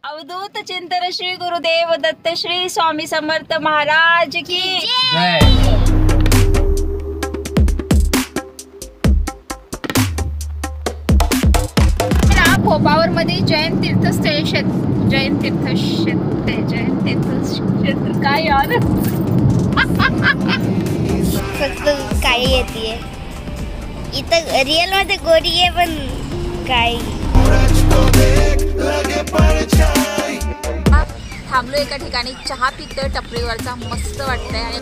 अवधूत चिंतन श्री गुरुदेव दत्त श्री स्वामी समर्थ महाराज की जय। भोपावर मध्ये जैन तीर्थ क्षेत्र काय यार फक्त काळी येते इथं रिअल मध्ये गोरी आहे पण काळी थांबलो एका ठिकाणी चहा पितोय टपरीवरचा मस्त वाटतंय आणि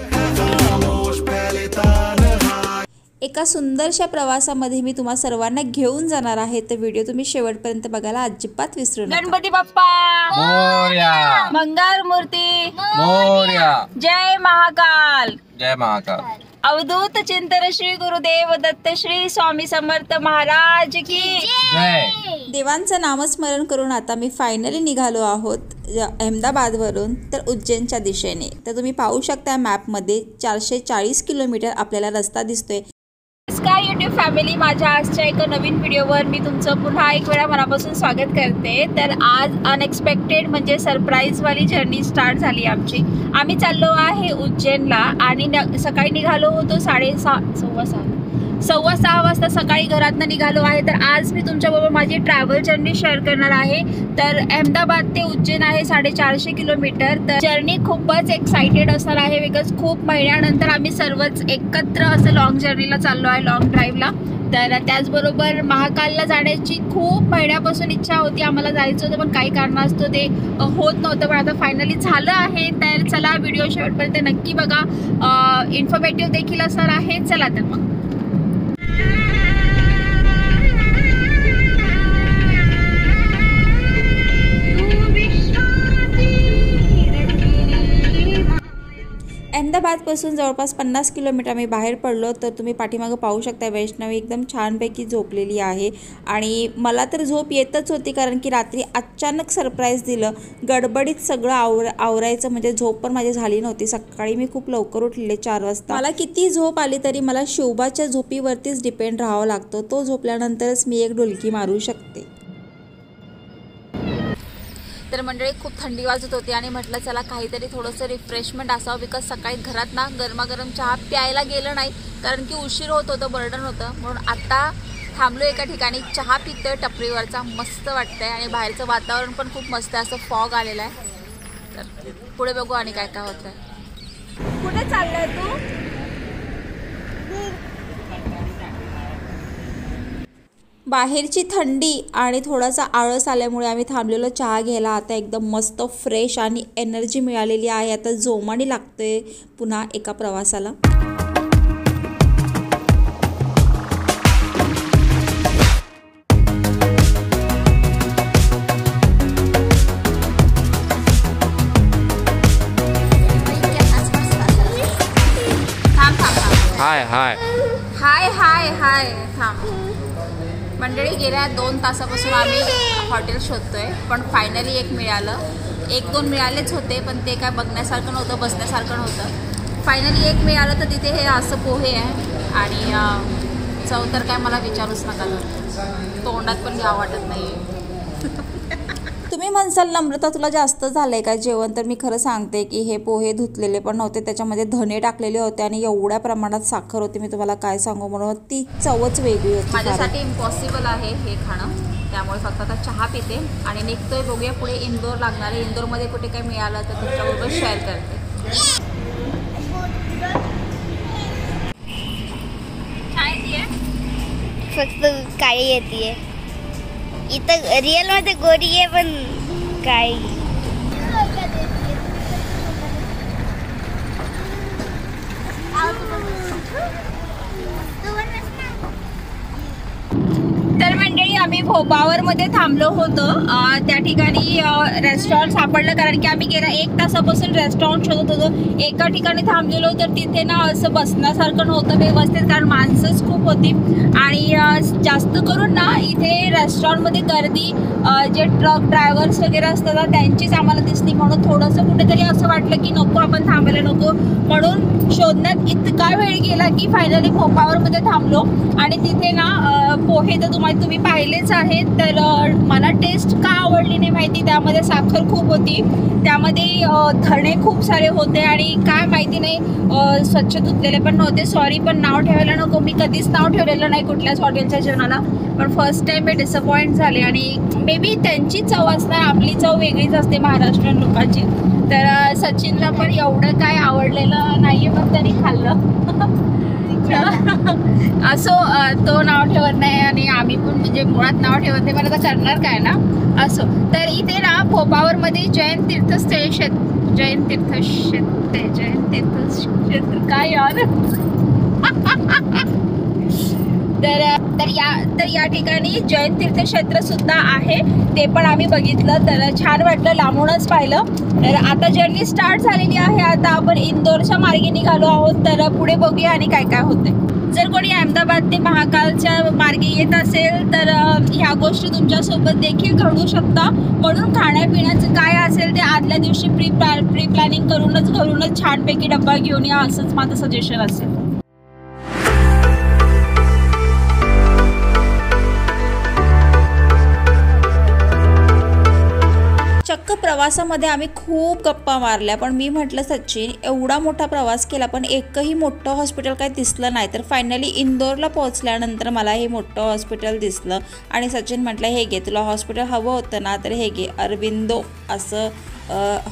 एका सुंदरशा प्रवासामध्ये मी तुम्हा सर्वांना घेऊन जाणार आहे तर व्हिडिओ तुम्ही शेवटपर्यंत बघायला अजिबात विसरू नका। गणपती बाप्पा मोरया मंगल मूर्ती मोरया जय महाकाल जय महाकाल। अवधूत चिंतन श्री गुरुदेव दत्त श्री स्वामी समर्थ महाराज की जय। देवांचं नामस्मरण करून आता मी फायनली निघालो आहोत अहमदाबादवरून तर उज्जैनच्या दिशेने। तर तुम्ही पाहू शकता मॅपमध्ये 440 किलोमीटर आपल्याला रस्ता दिसतोय। नमस्कार यूट्यूब फॅमिली, माझ्या आजच्या एका नवीन व्हिडिओवर मी तुमचं पुन्हा एक वेळा मनापासून स्वागत करते। तर आज अनएक्सपेक्टेड म्हणजे सरप्राईजवाली जर्नी स्टार्ट झाली आमची। आम्ही चाललो आहे उज्जैनला आणि सकाळी निघालो होतो 6:15 वाजता सकाळी घरातनं निघालो आहे। तर आज मी तुमच्याबरोबर माझी ट्रॅव्हल जर्नी शेअर करणार आहे। तर अहमदाबाद ते उज्जैन आहे 450 किलोमीटर। तर जर्नी खूपच एक्साइटेड असणार आहे बिकॉज खूप महिन्यानंतर आम्ही सर्वच एकत्र असं लॉंग जर्नीला चाललो आहे, लॉंग ड्राईव्हला। तर त्याचबरोबर महाकालला जाण्याची खूप महिन्यापासून इच्छा होती, आम्हाला जायचं होतं पण काही कारणास्तव ते होत नव्हतं, पण आता फायनली झालं आहे। तर चला व्हिडिओ शेवटपर्यंत नक्की बघा, इन्फॉर्मेटिव्ह देखील असणार आहे। चला तर मग अहमदाबादपासून जवळपास 50 किलोमीटर आम्ही बाहेर पडलो। तर तुम्ही पाठीमागं पाहू शकता वैष्णवी एकदम छानपैकी झोपलेली आहे आणि मला तर झोप येतच होती कारण की रात्री अचानक सरप्राईज दिलं। गडबडीत सगळं आवरायचं म्हणजे झोप पण माझी झाली नव्हती। सकाळी मी खूप लवकर उठलेले 4 वाजता। मला किती झोप आली तरी मला शिवबाच्या झोपीवरतीच डिपेंड राहावं लागतं, तो झोपल्यानंतरच मी एक डुलकी मारू शकते। तर मंडळी खूप थंडी वाजत होती आणि म्हटलं चला काहीतरी थोडंसं रिफ्रेशमेंट असावं बिकॉज सकाळी घरात ना गरमागरम चहा प्यायला गेलं नाही कारण की उशीर होत होतं, बर्डन होतं। म्हणून आता थांबलो एका ठिकाणी चहा पितोय टपरीवरचा मस्त वाटतंय आणि बाहेरचं वातावरण पण खूप मस्त आहे, असं फॉग आलेला आहे। तर पुढे बघू आणि काय काय होतंय। कुठे चाललाय तू? बाहेरची थंडी आणि थोडासा आळस आल्यामुळे आम्ही थांबलेलो चहा घ्यायला। आता एकदम मस्त फ्रेश आणि एनर्जी मिळालेली आहे, आता जोमाने लागतोय पुन्हा एका प्रवासाला। हाय हाय हाय हाय हाय थांब मंडळी, गेल्या 2 तासापासून आम्ही हॉटेल शोधतोय पण फायनली एक मिळालं। 1-2 मिळालेच होते पण ते काय बघण्यासारखं नव्हतं, बसण्यासारखं नव्हतं। फायनली एक मिळालं तर तिथे हे असं पोहे आहे आणि चव तर काय मला विचारूच नका, तोंडात पण घ्यावं वाटत नाही। तुम्ही म्हणसाल नम्रता तुला जास्त झालंय का जेवण, तर मी खरं सांगते की हे पोहे धुतलेले पण नव्हते, त्याच्यामध्ये धने टाकलेले होते आणि एवढ्या प्रमाणात साखर होती, मी तुम्हाला काय सांगू, म्हणून ती चवच वेगळी होती। माझ्यासाठी इम्पॉसिबल आहे हे खाणं, त्यामुळे फक्त आता चहा पिते आणि निघतोय। बघूया पुढे इंदोर लागणार आहे, इंदोरमध्ये कुठे काय मिळालं तर तुमच्याबरोबर शेअर करते। फक्त काळी येते इथं रिअल मध्ये गोरी आहे पण काळी। तर मंडळी आम्ही भोपावरमध्ये थांबलो होतो, त्या ठिकाणी रेस्टॉरंट सापडलं कारण की आम्ही गेल्या 1 तासापासून रेस्टॉरंट शोधत होतो। एका ठिकाणी थांबलेलो तर तिथे ना असं बसण्यासारखं नव्हतं व्यवस्थित कारण माणसंच खूप होती आणि जास्त करून ना इथे रेस्टॉरंटमध्ये गर्दी जे ट्रक ड्रायव्हर्स वगैरे असतात ना त्यांचीच आम्हाला दिसली, म्हणून थोडंसं कुठेतरी असं वाटलं की नको आपण थांबायला नको, म्हणून शोधण्यात इतका वेळ गेला की फायनली भोपावरमध्ये थांबलो आणि तिथे ना पोहे तर तुम्ही पाहिले चांगलेच आहेत. तर मला टेस्ट का आवडली नाही माहिती, त्यामध्ये साखर खूप होती, त्यामध्ये धणे खूप सारे होते आणि काय माहिती नाही स्वच्छ धुतलेले पण नव्हते. सॉरी, पण नाव ठेवायला नको, मी कधीच नाव ठेवलेलं नाही कुठल्याच हॉटेलच्या जेवणाला, पण फर्स्ट टाइम मी डिसअपॉइंट झाले. आणि मे बी त्यांची चव असणार, आपली चव वेगळीच असते महाराष्ट्रीयन लोकांची. तर सचिनला पण एवढं काय आवडलेलं नाही आहे, पण त्यांनी खाल्लं. असो, तो नाव ठेवत नाही आणि आम्ही पण म्हणजे मुळात नाव ठेवत नाही, मला तर करणार काय ना. असो, तर इथे ना भोपावरमध्ये जैन तीर्थक्षेत्र काय यार तर या ठिकाणी जैन तीर्थक्षेत्र सुद्धा आहे, ते पण आम्ही बघितलं. तर छान वाटलं, लांबूनच पाहिलं. तर आता जर्नी स्टार्ट झालेली आहे. आता आपण इंदोरच्या मार्गे निघालो आहोत. तर पुढे बघूया आणि काय काय होतंय. जर कोणी अहमदाबाद ते महाकालच्या मार्गे येत असेल तर ह्या गोष्टी तुमच्यासोबत देखील घडू शकता. म्हणून खाण्यापिण्याचं काय असेल ते आदल्या दिवशी प्री प्लॅनिंग करूनच घरूनच छानपैकी डब्बा घेऊन या, असंच माझं सजेशन असेल. चक्क प्रवासामध्ये आम्ही खूप गप्पा मारल्या, पण मी म्हटलं सचिन एवढा मोठा प्रवास केला पण एकही मोठं हॉस्पिटल काही दिसलं नाही. तर फायनली इंदोरला पोहोचल्यानंतर मला हे मोठं हॉस्पिटल दिसलं आणि सचिन म्हटलं हे घे, तुला हॉस्पिटल हवं होतं ना, तर हे घे, अरबिंदो असं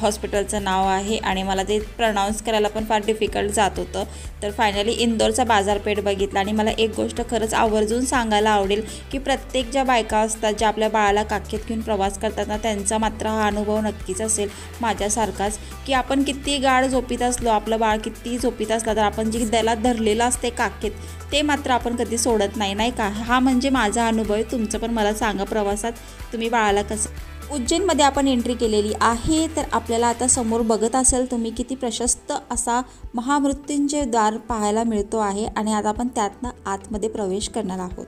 हॉस्पिटलचं नाव आहे आणि मला ते प्रनाऊन्स करायला पण फार डिफिकल्ट जात होतं. तर फायनली इंदोरचा बाजारपेठ बघितला आणि मला एक गोष्ट खरंच आवर्जून सांगायला आवडेल की प्रत्येक ज्या बायका असतात ज्या आपल्या बाळाला काखेत घेऊन प्रवास करतात ना, त्यांचा मात्र हा अनुभव नक्कीच असेल माझ्यासारखाच, की आपण किती गाढ झोपीत असलो, आपलं बाळ किती झोपीत असलं, तर आपण जे त्याला धरलेलं असते काखेत ते मात्र आपण कधी सोडत नाही, नाही का. हा म्हणजे माझा अनुभव आहे. तुमचं पण मला सांगा, प्रवासात तुम्ही बाळाला कसं. उज्जैनमध्ये आपण एंट्री केलेली आहे. तर आपल्याला आता समोर बघत असेल तुम्ही किती प्रशस्त असा महामृत्युंजय द्वार पाहायला मिळतो आहे आणि आता आपण त्यातनं आतमध्ये प्रवेश करणार आहोत.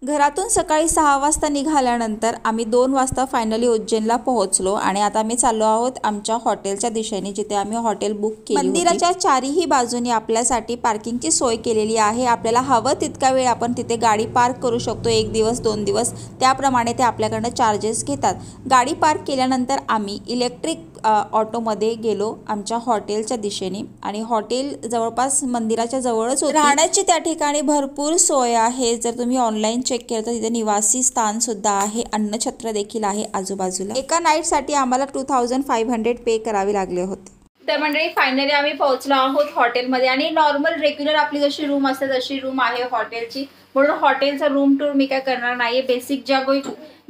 घरातून सकाळी 6 वाजता निघाल्यानंतर आम्ही 2 वाजता फायनली उज्जैनला पोहोचलो आणि आता आम्ही चाललो आहोत आमच्या हॉटेलच्या दिशेने, जिथे आम्ही हॉटेल बुक केली. मंदिराच्या चारही बाजूनी आपल्यासाठी पार्किंगची सोय केलेली आहे. आपल्याला हवं तितका वेळ आपण तिथे गाडी पार्क करू शकतो, 1 दिवस 2 दिवस, त्याप्रमाणे ते आपल्याकडनं चार्जेस घेतात. गाडी पार्क केल्यानंतर आम्ही इलेक्ट्रिक ऑटोमध्ये गेलो आमच्या हॉटेलच्या दिशेने आणि हॉटेल जवळपास मंदिराच्या जवळच होते. राहण्याची त्या ठिकाणी भरपूर सोय आहे. जर तुम्ही ऑनलाईन चेक केलं तर तिथे निवासी स्थान सुद्धा आहे, अन्नछत्र देखील आहे आजूबाजूला. एका नाईटसाठी आम्हाला 2500 पे करावे लागले होते. तर मंडळी फायनली आम्ही पोहोचलो आहोत हॉटेलमध्ये आणि नॉर्मल रेग्युलर आपली जशी रूम असते तशी रूम आहे हॉटेलची. म्हणून हॉटेलचा रूम टूर मी काय करणार नाही. बेसिक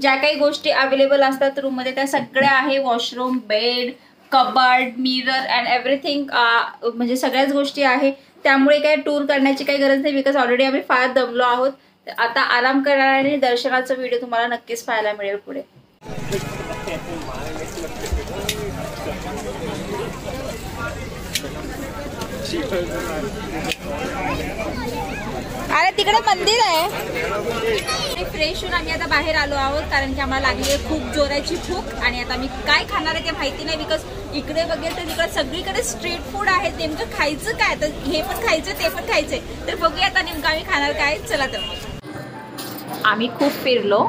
ज्या काही गोष्टी अवेलेबल असतात रूममध्ये त्या सगळ्या आहे. Washroom, bed, cupboard, mirror and everything, म्हणजे सगळ्याच गोष्टी आहे. त्यामुळे काय टूर करण्याची काही गरज नाही, बिकॉज ऑलरेडी आम्ही फार दमलो आहोत. आता आराम करणार आणि दर्शनाचा व्हिडिओ तुम्हाला नक्कीच पाहायला मिळेल पुढे. अरे तिकडे मंदिर आहे. फ्रेश होऊन आम्ही आता बाहेर आलो आहोत कारण की आम्हाला लागली आहे खूप जोराची भूक आणि आता मी काय खाणार आहे ते माहिती नाही, बिकॉज इकडे बघेल तर तिकडे सगळीकडे स्ट्रीट फूड आहे. नेमकं खायचं काय, तर हे पण खायचं ते पण खायचंय. तर बघूया आता नेमकं आम्ही खाणार काय. चला तर आम्ही खूप फिरलो,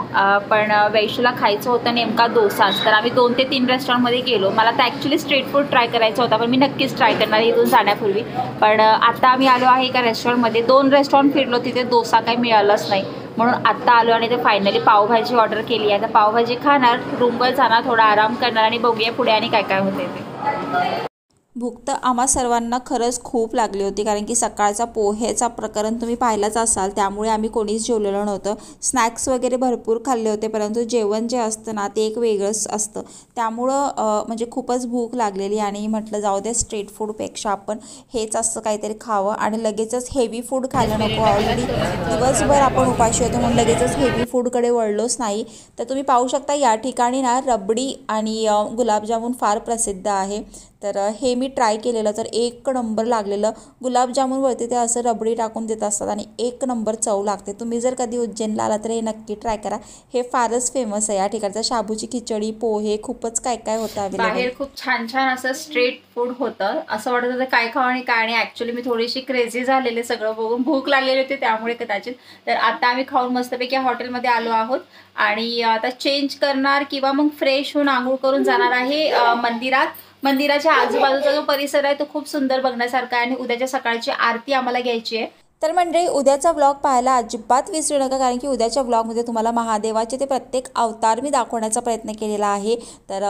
पण वैशूला खायचं होतं नेमका डोसाच. तर आम्ही 2 ते 3 रेस्टॉरंटमध्ये गेलो. मला तर ॲक्च्युली स्ट्रीट फूड ट्राय करायचा होता, पण मी नक्कीच ट्राय करणार इथून जाण्यापूर्वी. पण आता आम्ही आलो आहे एका रेस्टॉरंटमध्ये. 2 रेस्टॉरंट फिरलो, तिथे डोसा काही मिळालाच नाही. म्हणून आत्ता आलो आणि ते फायनली पावभाजी ऑर्डर केली आहे. तर पावभाजी खाणार, रूमवर जाणार, थोडा आराम करणार आणि बघूया पुढे आणि काय काय होते ते. भूक तर आम्हा सर्वांना खरंच खूप लागली होती, कारण की सकाळचा पोहेचा प्रकरण तुम्ही पाहिलाच असाल. त्यामुळे आम्ही कोणीच जेवलेलं नव्हतं. स्नॅक्स वगैरे भरपूर खाल्ले होते, परंतु जेवण जे असतं ना ते एक वेगळंच असतं. त्यामुळं म्हणजे खूपच भूक लागलेली आणि म्हटलं जाऊ दे, स्ट्रीट फूडपेक्षा आपण हेच असं काहीतरी खावं आणि लगेचच हेवी फूड खायला नको. ऑलरेडी दिवसभर आपण उपाशी होतो, म्हणून लगेचच हेवी फूडकडे वळलोच नाही. तर तुम्ही पाहू शकता या ठिकाणी ना रबडी आणि गुलाबजामुन फार प्रसिद्ध आहे. तर हे मी ट्राय केलेलं, तर एक नंबर लागलेलं. गुलाबजामुनवरती ते असं रबडी टाकून देत असतात आणि एक नंबर चव लागते. तुम्ही जर कधी उज्जैनला आला तर हे नक्की ट्राय करा. हे फारच फेमस आहे या ठिकाणचं. शाबूची खिचडी, पोहे, खूपच काय काय होतं अवेलेबल. बाहेर खूप छान छान असं स्ट्रीट फूड होतं. असं वाटत होतं काय खावं आणि काय नाही. ॲक्च्युली मी थोडीशी क्रेझी झालेले सगळं बघून, भूक लागलेली होती त्यामुळे कदाचित. तर आता आम्ही खाऊन मस्तपैकी हॉटेलमध्ये आलो आहोत आणि आता चेंज करणार किंवा मग फ्रेश होऊन आंघोळ करून जाणार आहे मंदिरात. मंदिराच्या आजूबाजूचा जो परिसर आहे तो खूप सुंदर बघण्यासारखा आहे आणि उद्याच्या सकाळची आरती आम्हाला घ्यायची आहे. तर मंडळी, उद्याचा व्लॉग पाहायला अजिबात विसरू नका, कारण की उद्याच्या व्लॉगमध्ये तुम्हाला महादेवाचे ते प्रत्येक अवतार मी दाखवण्याचा प्रयत्न केलेला आहे. तर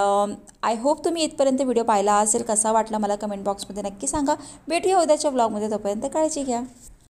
आय होप तुम्ही इथपर्यंत व्हिडिओ पाहिला असेल. कसा वाटला मला कमेंट बॉक्समध्ये नक्की सांगा. भेटूया उद्याच्या व्लॉगमध्ये. तोपर्यंत काळजी घ्या.